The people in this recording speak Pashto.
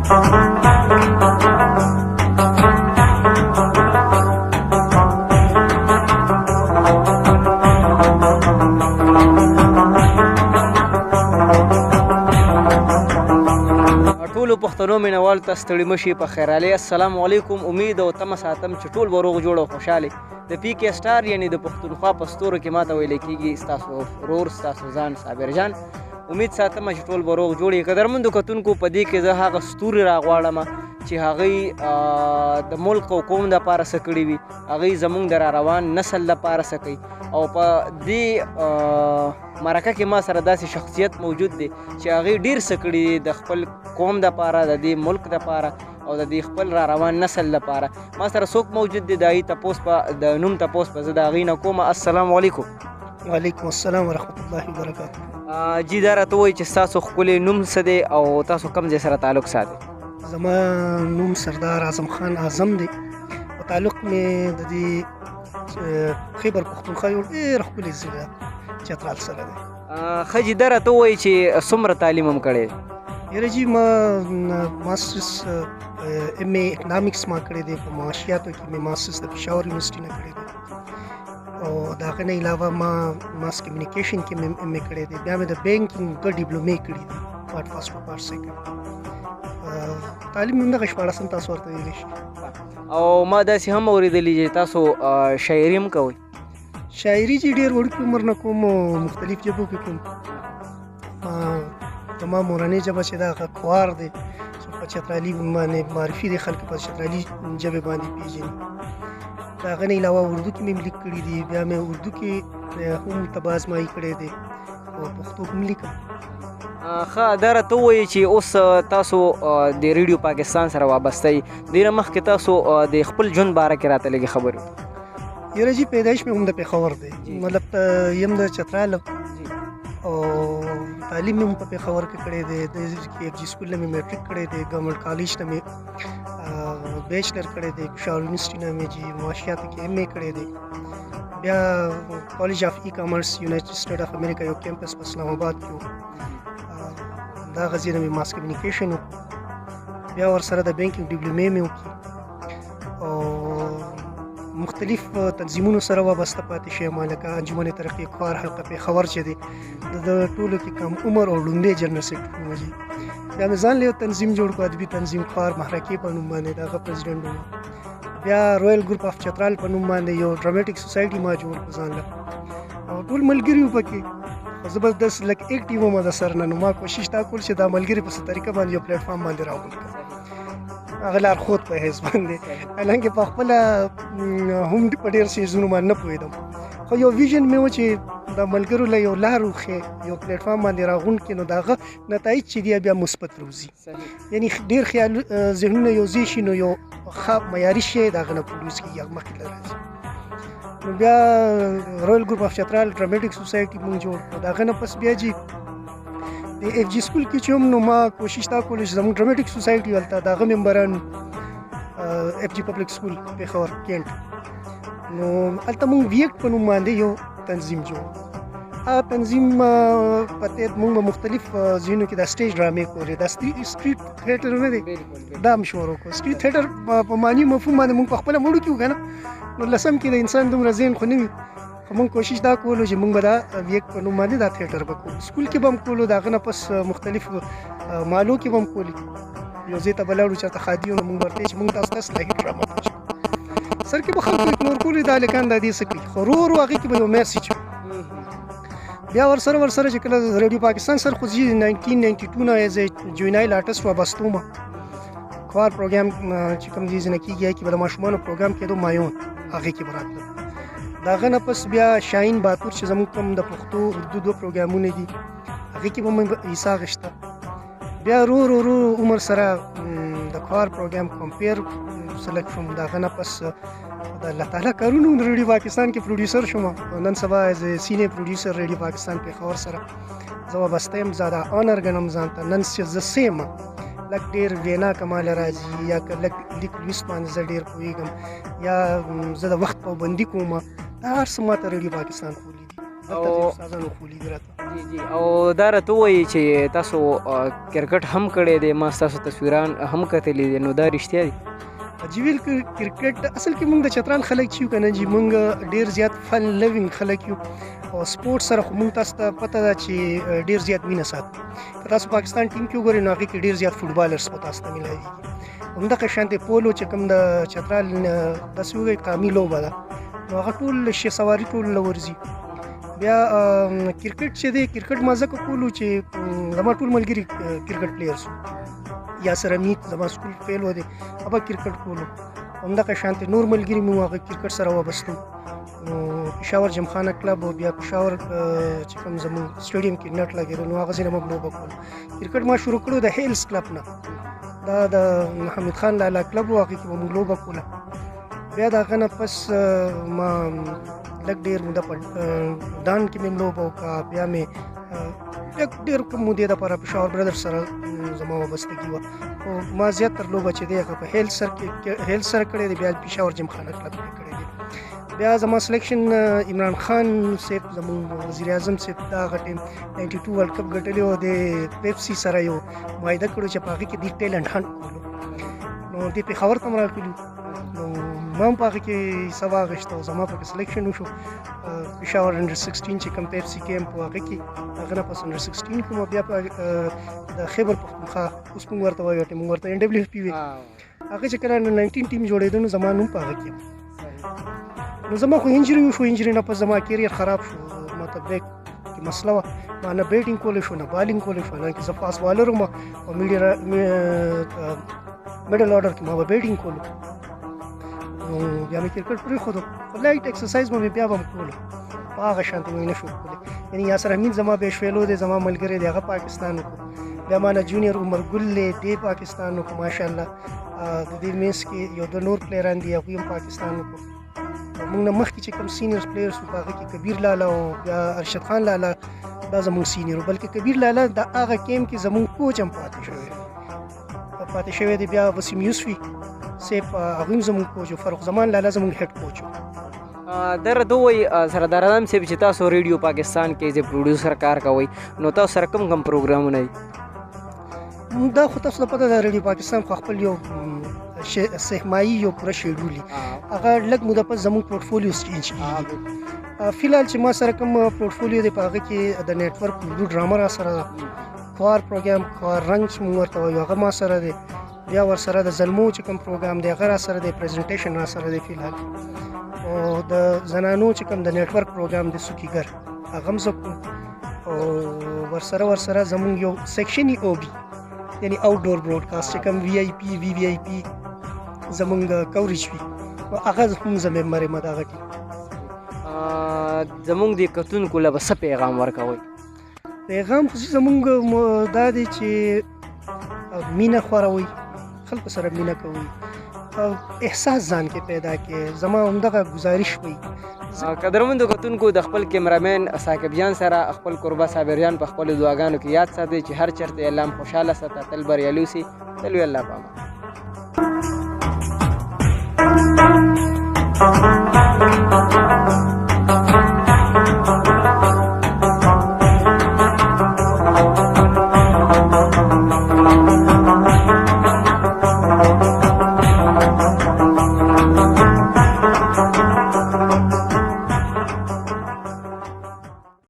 ټولو پښتنو مینوالو ته ستړي مه شئ په خیر علي. السلام علیکم. امید او تمه ساتم چې ټول به روغ جوړ او خوشحاله. د پی کې سټار یعنی د پښتونخوا په ستورو کې ماته ویلی کېږي ستاسو ورور ستاسو ځان صابر جان. امید ساتم چې ټول به روغ جوړ. قدرمندو کتونکو په دې کې زه هغه ستوري راغواړم چې هغوی د ملک او قوم دپاره څه کړي وي، هغوی زموږ د راروان نسل دپاره څه کوي. او په دې مرکه کې ما سره داسې شخصیت موجود دی چې هغوی ډېر څه کړي دي د خپل قوم دپاره، د دې ملک دپاره او د دې خپل راروان نسل لپاره. ما سره څوک موجود دی، د هغوی تپوس په د نوم تپوس په زه د هغوی نه کوم. السلام علیکم. وعلیکم السلام ورحمت الله وبرکاته. جی دا راته ووایئ چې ستاسو ښکلی نوم څه دی او تاسو کوم ځای سره تعلق ساتئ؟ زما نوم سردار اعظم خان اعظم دی او تعلق مې د دې خیبر پښتونخوا یو ډېر ښکلي ضلع چترال سره دی. ښه جي دا راته ووایئ چې څومره تعلیم هم کړی دی؟ یاره جی ما ماسټرس ایم اے اکنامکس ما کړی دی، په معاشیاتو کې مې ماسټرس د پېښور یونیورسټي نه کړی دی او د هغه نه علاوه ما ماس کمیونیکیشن کې مې ایم اے کړی دی. بیا مې د بینکینګ دوه ډیپلومې کړي دي، پارټ فرسټ او پارټ سیکنډ. تعلیم مې همدغه شپاړسم تاسو ورته ویلی شي. او ما داسې هم اورېدلي چې تاسو شاعري هم کوئ؟ شاعري چې ډېر وړوکي عمر نه کوم او مختلف ژبو کې کوم. زما مورنۍ ژبه چې ده هغه کوار دی چې په چترالي باندې معرفي دی، خلک په چترالي ژبې باندې پېژني. د هغه نه علاوه اردو کې مې لیک کړي دي، بیا مې اردو کې هم طبع ازمایي کړی دی او پښتو هم لیکم. ښه دا راته ووایئ چې اوس تاسو د ریډیو پاکستان سره وابسته یئ، دې نه مخکې تاسو د خپل ژوند باره کې راته لږې خبرې وکړئ. یاره جي پیدایش مې هم د پېښور دی، مطلب یم د چترال او تعلیم مې هم په پېښور کې کړی دی. د کې اف جي سکول نه مې میټریک کړی دی، ګورنمنټ کالج نه مې بیچلر کړی دی، پېښور یونیورسټي نه مې جي معاشیاتو کې ایم اے کړی دی. بیا کالج اف ای کامرس یونایټډ سټیټ اف امریکا یو کیمپس په اسلام آباد کې و، دا غزې نه مې ماس کمیونیکیشن وکړو. بیا ورسره د بینکینګ ډیپلومې مې وکړي او مختلف تنظیمونو سره وابسته پاتې شوم، لکه انجمن ترقي کار حلقه پېښور چې دی د ټولو کې کم عمر او لومړی جنرال سیکرټري وم. بیا مې ځان له یو تنظیم جوړ کړو، ادبي تنظیم کار محرکې په نوم باندې، د هغه پرزیډنټ وم. بیا رویل ګروپ اف چترال په نوم باندې یو ډرامټیک سوسایټي ما جوړ کړو ځان له او ټول ملګري وو پکې. زه به داسې لږ ایکټیو وم د سر نه، نو ما کوشش دا کول چې دا ملګري په څه طریقه باندې یو پلیټفارم باندې راوړم، هغه لارښود په حیث باندې. حالانکه په خپله هم په ډېر څیزونو باندې نه پوهېدم، خو یو ویژن مې و چې د ملګرو له یو لار وښیې، یو پلیټفارم باندې راغونډ کړي، نو د هغه نتایج چې دي بیا مثبت روزي، یعنی ډېر خیال ذهنونه یو ځای شي نو یو ښه معیاري شی د هغه نه پروډیوس کېږي، هغه مخکې ته راځي. نو بیا رویل ګروپ اف چترال ډرامټیک سوسایټي مونږ جوړ کړو. د هغه نه پس بیا جي د اف جي سکول کې چې هم نو ما کوشش دا کوله چې زموږ ډرامټیک سوسایټي هلته د هغه ممبران اف جي پبلک سکول پېښور کینټ، نو هلته مونږ ویکټ په نوم باندې یو تنظیم جوړ. هغه تنظیم په تحت مونږ به مختلف ځایونو کې د سټیج ډرامې کولې، د سټریټ تھیټر نه دی دا هم شروع کړو. سټریټ تھیټر په معنی مفهوم باندې مونږ په خپله مړو کې وو که نه، نو لسم کې د انسان دومره ذهن خو نه وي، خو مونږ کوشش دا کولو چې مونږ به دا ویکټ په نوم باندې دا تھیټر به کوو. سکول کې به هم کولو، د هغه نه پس مختلف مالو کې به هم کولي. یو ځای ته به لاړو چېرته ښادي و، نو مونږ ورته چې مونږ تاسو ته اصلاحي ډرامه کوو. سر کې به خلکو اګنور کولو، دا هلکان دا دې څه کوي، خو ورو ورو هغې کې به یو میسیج و. بیا ورسره چې کله ریډیو پاکستان سره خو زه 1992 نه ایز ا جوینایل آرټسټ وابسته وم. کار پروګرام چې کوم ځای نه کېږي هغې کې به د ماشومانو پروګرام کېدو، مایون هغې کې به راتلم. د هغه نه پس بیا شاهین باتور چې زموږ کوم د پښتو اردو دوه پروګرامونه دي هغې کې به مې حصه اخېسته. بیا ورو ورو عمر سره د کار پروګرام کمپیر سلیکټ شوم. د هغه نه پس د الله تعالی کارونو د ریډیو پاکستان کې پروډیوسر شوم. نن سبا ایز سینیئر پروډیوسر ریډیو پاکستان پېښور سره زه وابسته یم. زه دا آنر ګڼم ځان ته. نن چې زه څه یم لږ ډېر وینا کماله راځي، یا که لږ لیک لوست باندې زه ډېر پوهېږم، یا زه د وخت پابندي کوم، دا هر څه ما ته ریډیو پاکستان خولی دي، دلته استادانو خولی دي راته. جی او دا راته ووایي چې تاسو کرکټ هم کړی دی، ما ستاسو تصویران هم کتلي دي، نو دا رښتیا دي؟ جیویل کرکټ اصل کې موږ د چترال خلک چې یو که نه جي موږ ډېر زیات فن لوینګ خلک یو او سپورټ سره خو موږ تاسو ته پته ده چې ډېر زیات مینه ساتو. که تاسو پاکستان ټیم کې وګورئ نو هغې کې ډېر زیات فوټبالرز په تاسو ته میلاویږي. همدغه شانتې پولو چې کوم د چترال داسې ووایي قامي لوبه ده نو هغه ټول شي سواري ټول له ورځي. بیا کرکټ چې دی کرکټ ما ځکه کولو چې زما ټول ملګري کرکټ پلیئرز یاسر حمید زما سکول فیل و دی هغه کرکټ کولو. همدغه شانتې نور ملګري مو هغه کرکټ سره وابسته نو پېښور جمخانه کلب او بیا پېښور چې کوم زموږ سټیډیم کې نټ لګېده نو هغه ځای نه موږ لوبه کوله. کرکټ ما شروع کړو د هیلز کلب نه، دا د محمد خان لالا کلب و، هغې کې به موږ لوبه کوله. بیا د هغه نه پس ما لږ ډېر موده په ډان کې مې لوبه وکړه. بیا مې ډېر کم مودې دپاره پېښور برادر سره زما وابستګي وه خو ما زیاتره لوبه چې دی هغه په هیلز سره کړې دی، بیا پېښور جمخانه کلب کې کړې دی. بیا زما سلیکشن عمران خان صاحب زموږ وزیر اعظم صاحب دا هغه ټیم 92 ورلډ کپ ګټلی و، د پیپسي سره یو معاهده کړو چې په هغې کې دوی ټیلنټ هنټ کولو نو دوی پېښور ته م راغلي نو ما هم په هغې کې حصه واخېسته او زما پکې سلیکشن وشو. پېښور انډر 16 چې کوم پیپسي کیمپ و هغه کې هغه نه پس انډر 16 کوم او بیا په د خیبر پښتونخوا اوس موږ ورته وایو موږ ورته NWFP وي هغه چې کله 19 ټیم جوړېده نو زما نوم په هغه کې نو زما خو انجري وشو. انجري نه پس زما کیریر خراب شو، ما ته بریک کې مسله وه، ما نه بیټینګ کولی شو نه بالینګ کولی شو، نه کې زه فاست بالر وم او میډل آرډر کې ما به بیټینګ کولو نو بیا مې کرکټ پرېښودو خو لایټ ایکسرسایز به مې بیا به م کولو په هغه شانتې مې نه شو کولی. یعنې یاسر حمید زما بیشفیلو دی زما ملګری دی هغه پاکستان وکړو. بیا ما نه جونیئر عمر ګل دی دی پاکستان وکړو ماشاءالله. د دې منځ کې یو د نور پلیران دي هغوی هم پاکستان وکړو. موږ نه مخکې چې کوم سینیئر پلیئرز وو په هغه کې کبیر لالا او بیا ارشد خان لالا دا زموږ سینیئر وو، بلکې کبیر لالا د هغه کیم کې زموږ کوچ هم پاتې شوی دی. بیا وسیم یوسفي صاحب هغوی هم زموږ کوچ و، فاروق زمان لالا زموږ هیډ کوچ و. دا راته ووایي سردار اعظم صاحب چې تاسو ریډیو پاکستان کې ایز پروډیوسر کار کوئ نو تاسو سره کوم کوم پروګرامونه دي؟ دا خو تاسو ته پته ده ریډیو پاکستان خو خپل یو سهمایي یو پوره شیډول هغه لږ موده پس زموږ پورټفولیوز چینج کېږي. فی الحال چې ما سره کوم پورټفولیو دی په هغه کې د نیټورک اردو ډرامه را سره ده، خوار پروګرام خوار رنګ چې موږ ورته وایو هغه ما سره دی. بیا ورسره د زلمو چې کوم پروګرام دی هغه را سره دی، پریزنټیشن را سره دی فی الحال. او د زنانو چې کوم د نیټورک پروګرام دی سوکیګر هغه هم زه کوم. او ورسره زموږ یو سیکشن یې او بي یعنی آوټډور براډکاسټ چې کوم VIP زمونږ کوریج وي هغه هم زه ممبر یم د هغه کې. زمونږ د کتونکو له به څه پیغام ورکوئ؟ پیغام خو زمونږ دا دی چې مینه خوروئ، خلکو سره مینه کوئ او احساس ځان کې پیدا کړئ. زما همدغه ګزارش وي. قدرمندو کتونکو د خپل کیمرامین ثاقب جان سره خپل قربا صابر جان په خپلو دعاګانو کې یاد ساتئ چې هر چېرته الله م خوشحاله ساته، تل بریالي اوسي. تل وي الله په امان.